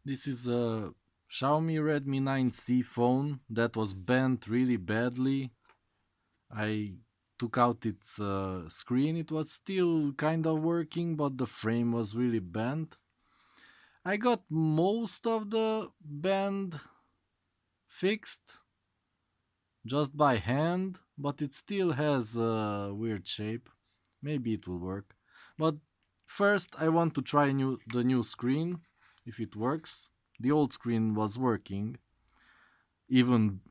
This is a Xiaomi Redmi 9C phone that was bent really badly. I took out its screen. It was still kind of working, but the frame was really bent. I got most of the bend fixed just by hand, but it still has a weird shape. Maybe it will work. But first, I want to try the new screen, if it works. The old screen was working, even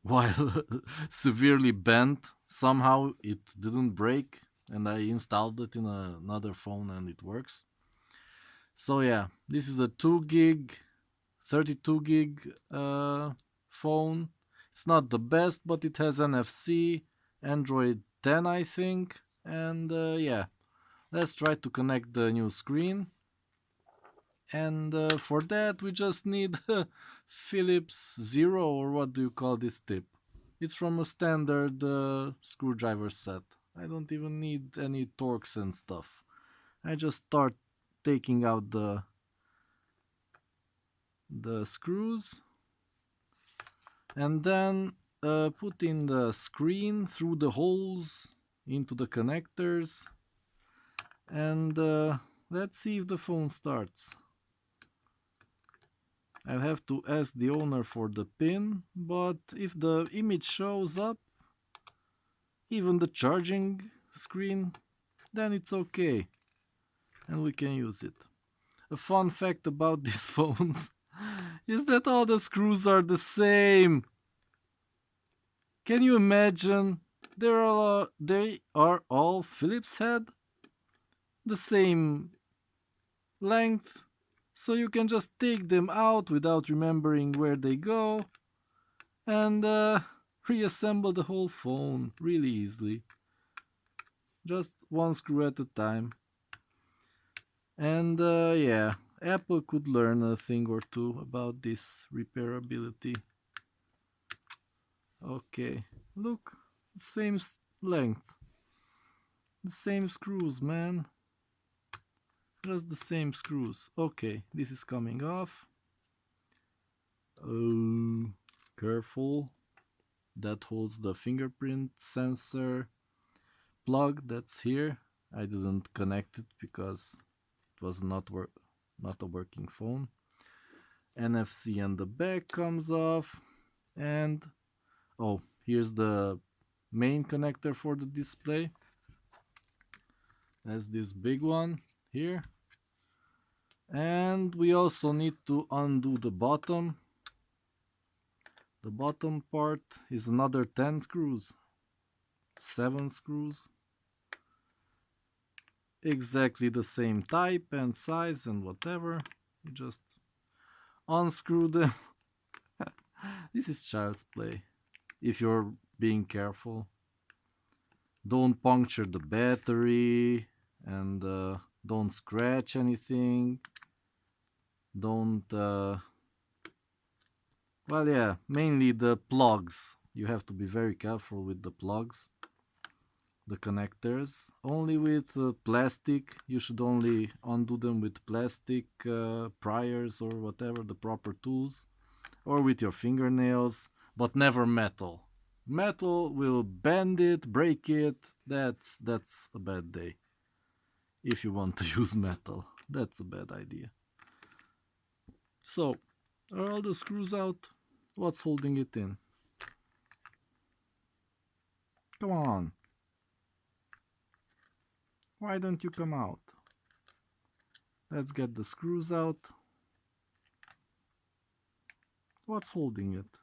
while severely bent. Somehow it didn't break, and I installed it in another phone and it works. So yeah, this is a 2 gig, 32 gig phone. It's not the best, but it has NFC, Android 10, I think. And yeah, let's try to connect the new screen. And for that, we just need Phillips Zero, or what do you call this tip? It's from a standard screwdriver set. I don't even need any torques and stuff. I just start taking out the screws and then put in the screen through the holes into the connectors, and let's see if the phone starts. I'll have to ask the owner for the pin, but if the image shows up, even the charging screen, then it's okay and we can use it. A fun fact about these phones is that all the screws are the same. Can you imagine? They are all Phillips head, the same length, so you can just take them out without remembering where they go and reassemble the whole phone really easily. Just one screw at a time. And yeah, Apple could learn a thing or two about this repairability. Okay, look, same length, the same screws, man. Just the same screws. Okay, this is coming off. Oh, careful. That holds the fingerprint sensor plug that's here. I didn't connect it because it was not a working phone. NFC on the back comes off, and oh, here's the main connector for the display. That's this big one here. And we also need to undo the bottom. The bottom part is another 10 screws, 7 screws, exactly the same type and size and whatever. You just unscrew them. This is child's play. If you're being careful, don't puncture the battery and don't scratch anything. Don't, well, yeah, mainly the plugs. You have to be very careful with the plugs, the connectors. Only with plastic. You should only undo them with plastic pliers or whatever, the proper tools, or with your fingernails, but never metal. Metal will bend it, break it. That's a bad day. If you want to use metal, that's a bad idea. So, are all the screws out? What's holding it in? Come on. Why don't you come out? Let's get the screws out. What's holding it?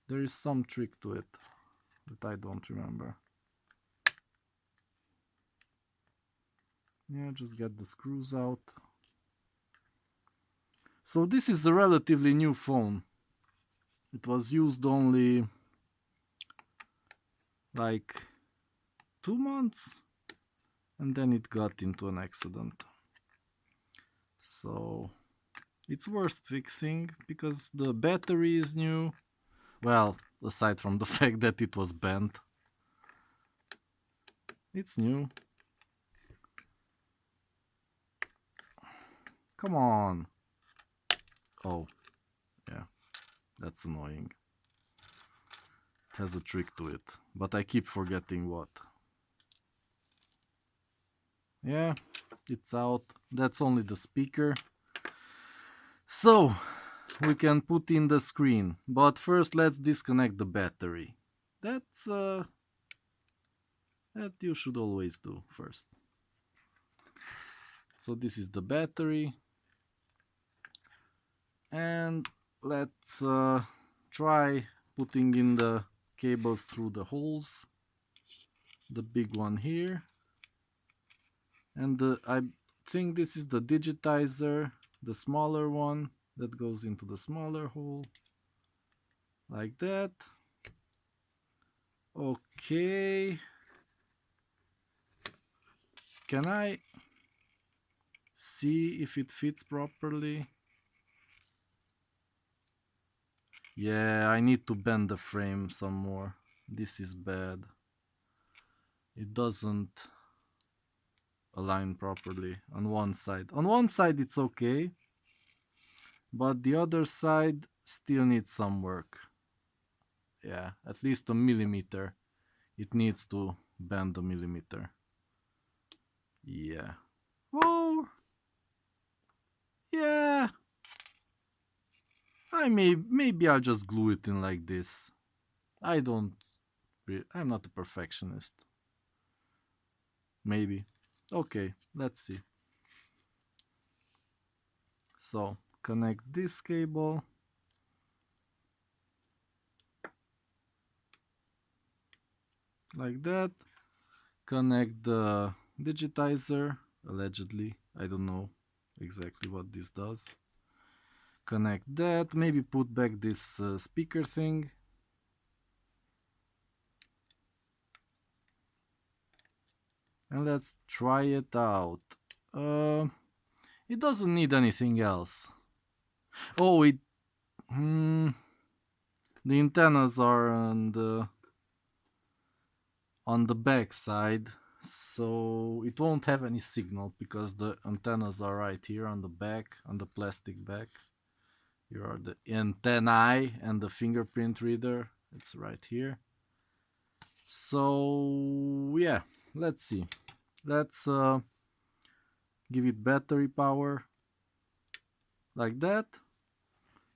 There is some trick to it that I don't remember. Yeah, just get the screws out. So this is a relatively new phone. It was used only like 2 months and then it got into an accident. So it's worth fixing because the battery is new. Well, aside from the fact that it was bent, it's new. Come on. Oh, yeah, that's annoying. It has a trick to it, but I keep forgetting what. Yeah, it's out. That's only the speaker. So, we can put in the screen, but first let's disconnect the battery. That's that you should always do first. So this is the battery, and let's try putting in the cables through the holes. The big one here, and I think this is the digitizer, the smaller one that goes into the smaller hole, like that. Okay, can I see if it fits properly? Yeah, I need to bend the frame some more. This is bad. It doesn't align properly on one side. On one side it's okay, but the other side still needs some work. Yeah, at least a millimeter. It needs to bend a millimeter. Yeah. Whoa. Yeah. Maybe I'll just glue it in like this. I don't. I'm not a perfectionist. Maybe. Okay, let's see. So connect this cable like that. Connect the digitizer, allegedly. I don't know exactly what this does. Connect that. Maybe put back this speaker thing. And let's try it out. Uh, it doesn't need anything else. Oh, it. Hmm, the antennas are on the back side, so it won't have any signal because the antennas are right here on the back, on the plastic back. Here are the antennae and the fingerprint reader. It's right here. So yeah, let's see. Let's give it battery power like that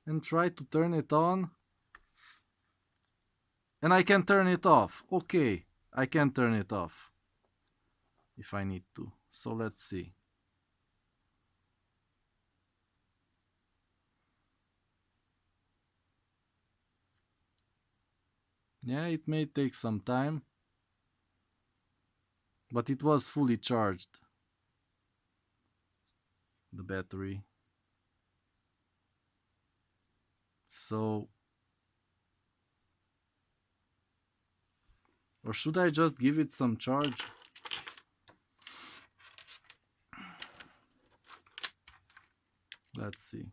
and try to turn it on. And I can turn it off. Okay, I can turn it off if I need to. So let's see. Yeah, it may take some time, but it was fully charged, the battery. So, or should I just give it some charge? Let's see.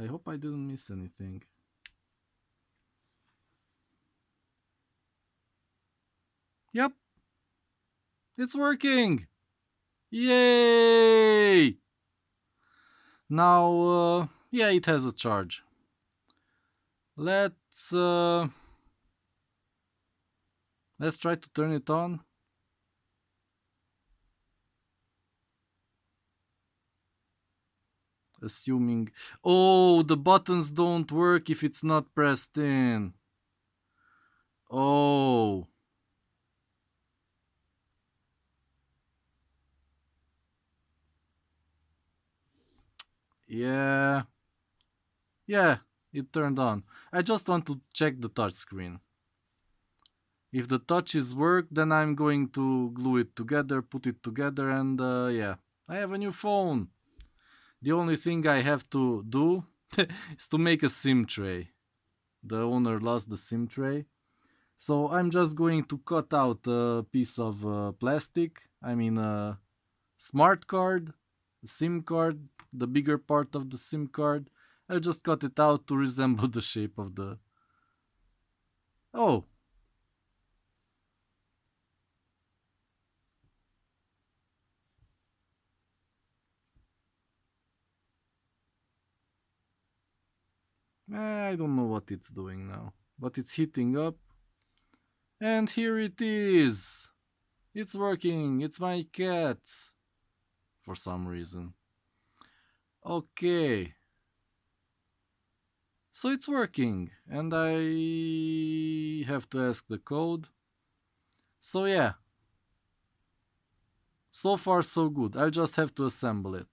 I hope I didn't miss anything. Yep, it's working! Yay! Now, yeah, it has a charge. Let's let's try to turn it on. Assuming, oh, the buttons don't work if it's not pressed in. Oh, yeah, yeah, it turned on. I just want to check the touch screen. If the touches work, then I'm going to glue it together, put it together, and yeah, I have a new phone. The only thing I have to do is to make a SIM tray. The owner lost the SIM tray. So I'm just going to cut out a piece of plastic. I mean a smart card, a SIM card, the bigger part of the SIM card. I'll just cut it out to resemble the shape of the... Oh, I don't know what it's doing now, but it's heating up. And here it is. It's working. It's my cat. For some reason. Okay. So it's working. And I have to ask the code. So yeah. So far so good. I'll just have to assemble it.